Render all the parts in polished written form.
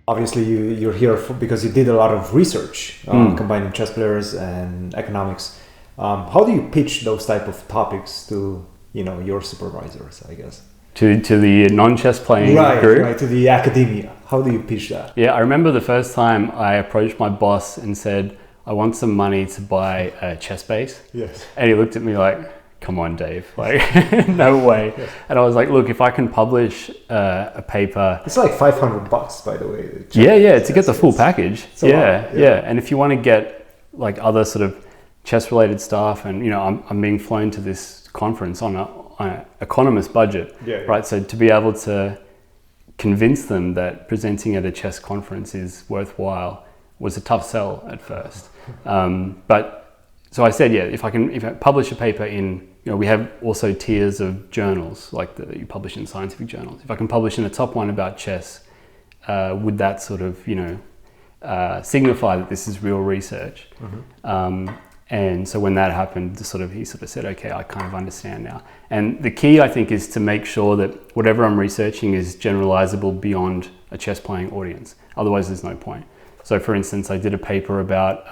Obviously, you're here because you did a lot of research combining chess players and economics. How do you pitch those type of topics to your supervisors, I guess? To the non-chess playing group? Right, to the academia. How do you pitch that? Yeah, I remember the first time I approached my boss and said, I want some money to buy a chess base. Yes. And he looked at me like, come on, Dave, like, no way. Yes. And I was like, look, if I can publish a paper... It's like $500, by the way. Yeah, to get the full package. Yeah. And if you want to get like other sort of chess-related stuff, and I'm being flown to this conference on an economist budget, right? So to be able to convince them that presenting at a chess conference is worthwhile was a tough sell at first. So I said, if I publish a paper in, we have also tiers of journals like that you publish in scientific journals. If I can publish in a top one about chess, would that sort of, signify that this is real research? Mm-hmm. And so when that happened, he sort of said, okay, I kind of understand now. And the key, I think, is to make sure that whatever I'm researching is generalizable beyond a chess playing audience. Otherwise, there's no point. So for instance, I did a paper about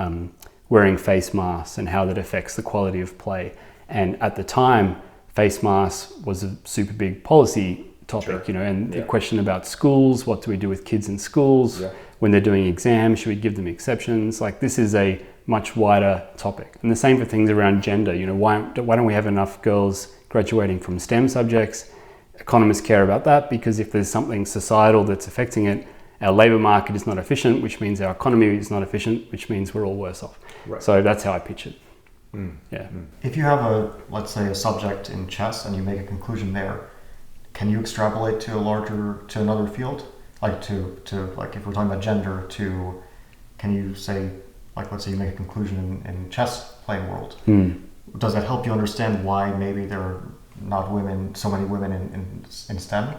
wearing face masks and how that affects the quality of play. And at the time, face masks was a super big policy topic, the question about schools, what do we do with kids in schools? Yeah. When they're doing exams, should we give them exceptions? Like, this is a much wider topic. And the same for things around gender. Why don't we have enough girls graduating from STEM subjects? Economists care about that because if there's something societal that's affecting it, our labour market is not efficient, which means our economy is not efficient, which means we're all worse off. Right. So that's how I pitch it. Yeah. If you have let's say a subject in chess and you make a conclusion there, can you extrapolate to another field? Like to if we're talking about gender, can you say, like, let's say you make a conclusion in chess playing world. Does that help you understand why maybe there are not so many women in STEM?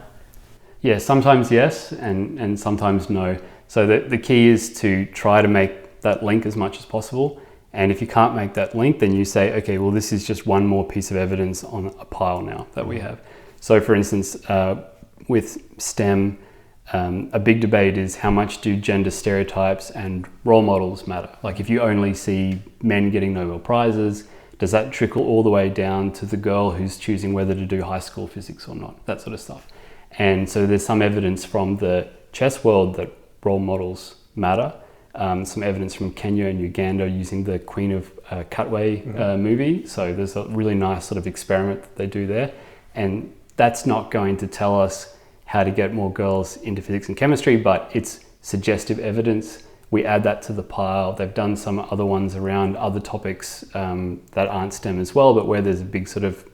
Yeah, sometimes yes, and sometimes no. So the key is to try to make that link as much as possible. And if you can't make that link, then you say, okay, well, this is just one more piece of evidence on a pile now that we have. So for instance, with STEM, a big debate is how much do gender stereotypes and role models matter? Like, if you only see men getting Nobel Prizes, does that trickle all the way down to the girl who's choosing whether to do high school physics or not? That sort of stuff. And so there's some evidence from the chess world that role models matter. Some evidence from Kenya and Uganda using the Queen of Cutway movie. So there's a really nice sort of experiment that they do there. And that's not going to tell us how to get more girls into physics and chemistry, but it's suggestive evidence. We add that to the pile. They've done some other ones around other topics that aren't STEM as well, but where there's a big sort of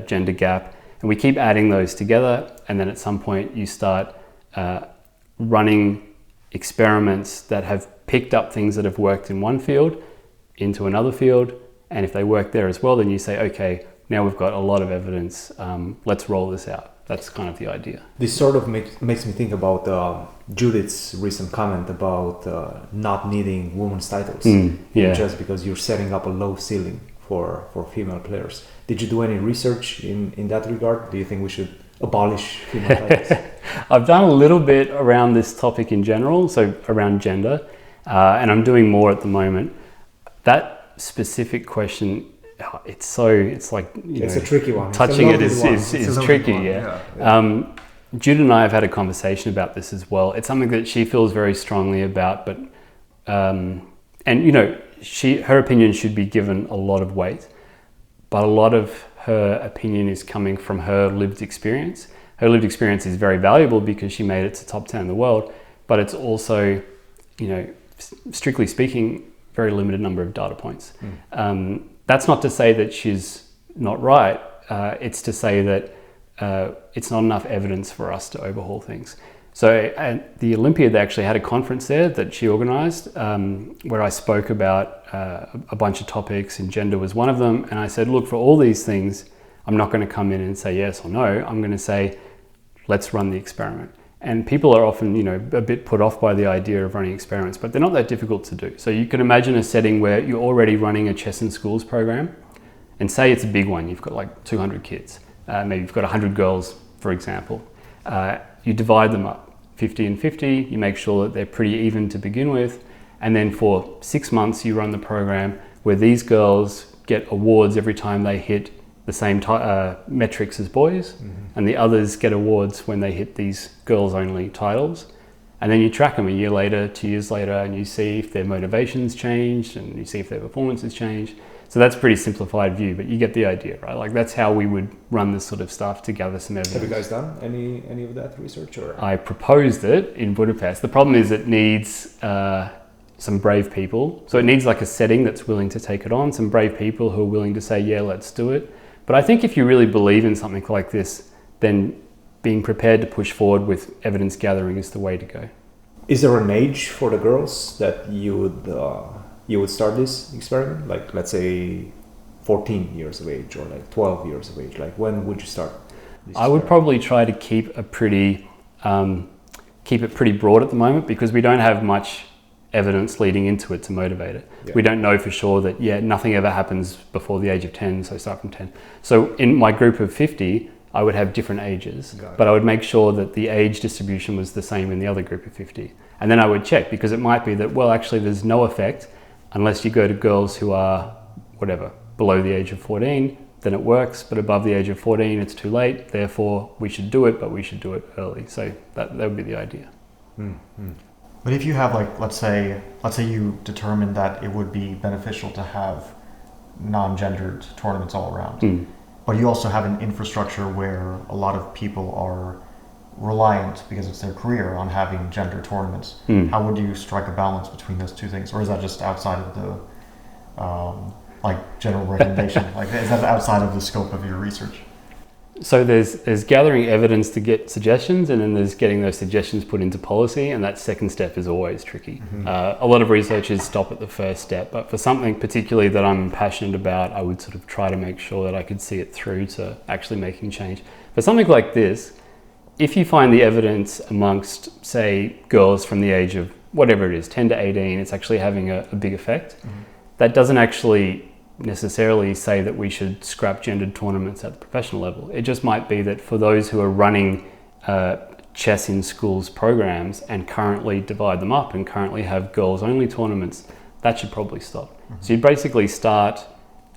gender gap. And we keep adding those together. And then at some point you start running experiments that have picked up things that have worked in one field into another field. And if they work there as well, then you say, okay, now we've got a lot of evidence. Let's roll this out. That's kind of the idea. This sort of makes me think about Judith's recent comment about not needing women's titles. Just because you're setting up a low ceiling for female players. Did you do any research in that regard? Do you think we should abolish female titles? I've done a little bit around this topic in general, so around gender, and I'm doing more at the moment. That specific question, it's like, it's a tricky one. Touching it is tricky, yeah. Jude and I have had a conversation about this as well. It's something that she feels very strongly about, but her opinion should be given a lot of weight, but a lot of her opinion is coming from her lived experience. Her lived experience is very valuable because she made it to top 10 in the world, but it's also, strictly speaking, very limited number of data points. That's not to say that she's not right. It's to say that it's not enough evidence for us to overhaul things. So at the Olympia, they actually had a conference there that she organized where I spoke about a bunch of topics, and gender was one of them. And I said, look, for all these things, I'm not going to come in and say yes or no. I'm going to say, let's run the experiment. And people are often, a bit put off by the idea of running experiments, but they're not that difficult to do. So you can imagine a setting where you're already running a chess in schools program, and say it's a big one. You've got like 200 kids. Maybe you've got 100 girls, for example. You divide them up. 50 and 50. You make sure that they're pretty even to begin with. And then for 6 months, you run the program where these girls get awards every time they hit the same metrics as boys, and the others get awards when they hit these girls-only titles. And then you track them a year later, 2 years later, and you see if their motivations changed and you see if their performance has changed. So that's a pretty simplified view, but you get the idea, right? Like that's how we would run this sort of stuff to gather some evidence. Have you guys done any of that research? Or? I proposed it in Budapest. The problem is it needs some brave people. So it needs like a setting that's willing to take it on, some brave people who are willing to say, yeah, let's do it. But I think if you really believe in something like this, then being prepared to push forward with evidence gathering is the way to go. Is there an age for the girls that you would start this experiment? Like, let's say 14 years of age or like 12 years of age. Like, when would you start this I would probably try to keep it pretty broad at the moment, because we don't have much evidence leading into it to motivate it. Yeah. We don't know for sure that, nothing ever happens before the age of 10, so start from 10. So in my group of 50, I would have different ages, but I would make sure that the age distribution was the same in the other group of 50. And then I would check, because it might be that, well, actually there's no effect unless you go to girls who are, below the age of 14, then it works, but above the age of 14, it's too late. Therefore, we should do it, but we should do it early. So that would be the idea. Mm-hmm. But if you have, like, let's say you determined that it would be beneficial to have non-gendered tournaments all around, but you also have an infrastructure where a lot of people are reliant, because it's their career, on having gender tournaments. How would you strike a balance between those two things? Or is that just outside of the general recommendation? Is that outside of the scope of your research? So there's gathering evidence to get suggestions, and then there's getting those suggestions put into policy, and that second step is always tricky. A lot of researchers stop at the first step, but for something particularly that I'm passionate about, I would sort of try to make sure that I could see it through to actually making change. For something like this, if you find the evidence amongst, say, girls from the age of whatever it is, 10 to 18, it's actually having a big effect, that doesn't actually necessarily say that we should scrap gendered tournaments at the professional level. It just might be that for those who are running chess in schools programs and currently divide them up and currently have girls only tournaments, that should probably stop. So you basically start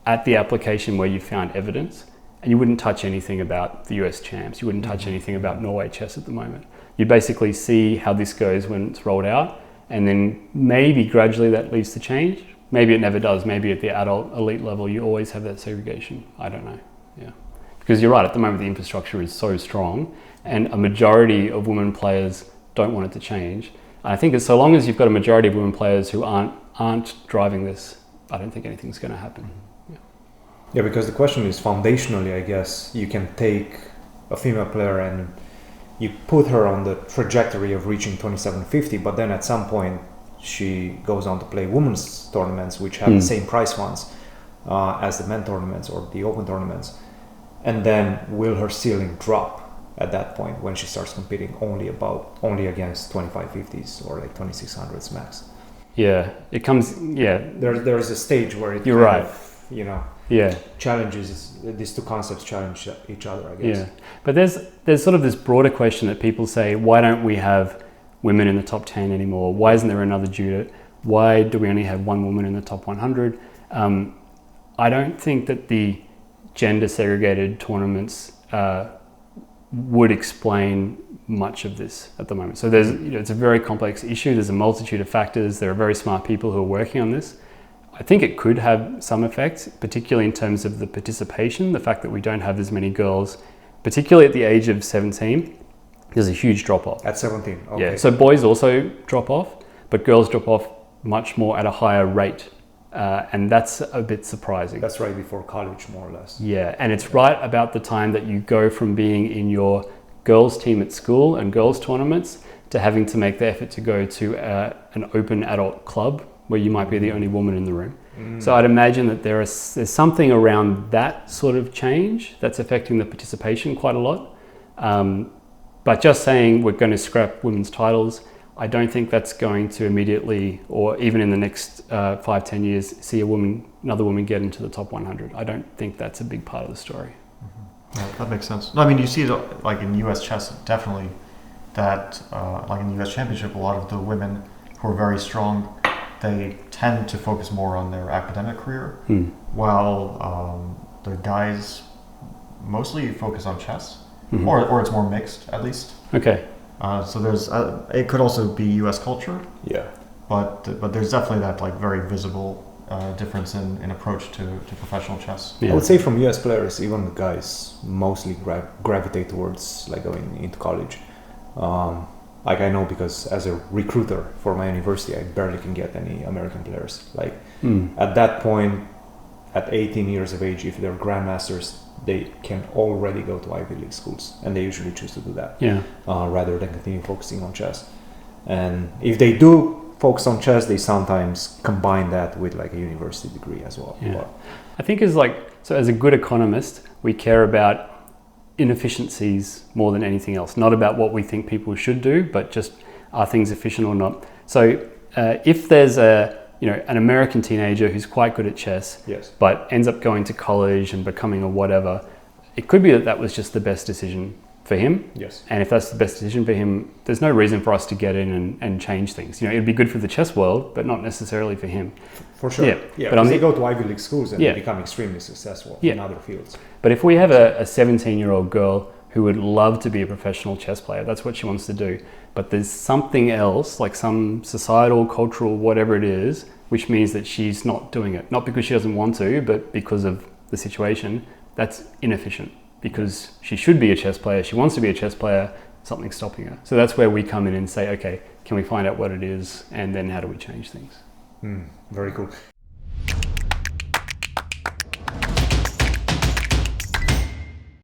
at the application where you found evidence, and you wouldn't touch anything about the US champs, you wouldn't touch anything about Norway chess at the moment. You basically see how this goes when it's rolled out, and then maybe gradually that leads to change. Maybe it never does. Maybe at the adult elite level, you always have that segregation. I don't know. Yeah, because you're right. At the moment, the infrastructure is so strong, and a majority of women players don't want it to change. And I think that so long as you've got a majority of women players who aren't driving this, I don't think anything's going to happen. Yeah, because the question is foundationally, I guess, you can take a female player and you put her on the trajectory of reaching 2750, but then at some point she goes on to play women's tournaments, which have the same prize funds as the men tournaments or the open tournaments. And then will her ceiling drop at that point when she starts competing only against 2550s or like 2600s max? Yeah, it comes. Yeah, there's a stage where it you're right. Challenges, these two concepts challenge each other, I guess. Yeah, but there's sort of this broader question that people say, why don't we have women in the top 10 anymore? Why isn't there another Judith? Why do we only have one woman in the top 100? I don't think that the gender segregated tournaments would explain much of this at the moment. So it's a very complex issue. There's a multitude of factors. There are very smart people who are working on this. I think it could have some effects, particularly in terms of the participation, the fact that we don't have as many girls, particularly at the age of 17. There's a huge drop off. At 17, okay. Yeah, so boys also drop off, but girls drop off much more at a higher rate. And that's a bit surprising. That's right before college, more or less. Yeah, and it's right about the time that you go from being in your girls team at school and girls tournaments to having to make the effort to go to an open adult club where you might be the only woman in the room. So I'd imagine that there's something around that sort of change that's affecting the participation quite a lot. But just saying we're going to scrap women's titles, I don't think that's going to immediately, or even in the next 5-10 years, see another woman get into the top 100. I don't think that's a big part of the story. Yeah, that makes sense. No, I mean, you see it like in US chess, definitely that, like in the U.S. Championship, a lot of the women who are very strong, they tend to focus more on their academic career, while the guys mostly focus on chess, or it's more mixed at least. Okay. So there's it could also be U.S. culture. Yeah. But there's definitely that like very visible difference in approach to professional chess. Yeah. I would say from US players, even the guys mostly gravitate towards like going into college. Like I know because as a recruiter for my university, I barely can get any American players. Like at that point, at 18 years of age, if they're grandmasters, they can already go to Ivy League schools, and they usually choose to do that rather than continue focusing on chess. And if they do focus on chess, they sometimes combine that with like a university degree as well. Yeah. I think as a good economist, we care about inefficiencies more than anything else, not about what we think people should do, but just are things efficient or not. So if there's an American teenager who's quite good at chess, but ends up going to college and becoming a whatever, it could be that was just the best decision for him. Yes. And if that's the best decision for him, there's no reason for us to get in and change things. It'd be good for the chess world, but not necessarily for him. For sure. Yeah. But they go to Ivy League schools and they become extremely successful in other fields. But if we have a 17-year-old girl who would love to be a professional chess player, that's what she wants to do. But there's something else, like some societal, cultural, whatever it is, which means that she's not doing it. Not because she doesn't want to, but because of the situation. That's inefficient. Because she should be a chess player, she wants to be a chess player, something's stopping her. So that's where we come in and say, okay, can we find out what it is, and then how do we change things? Very cool.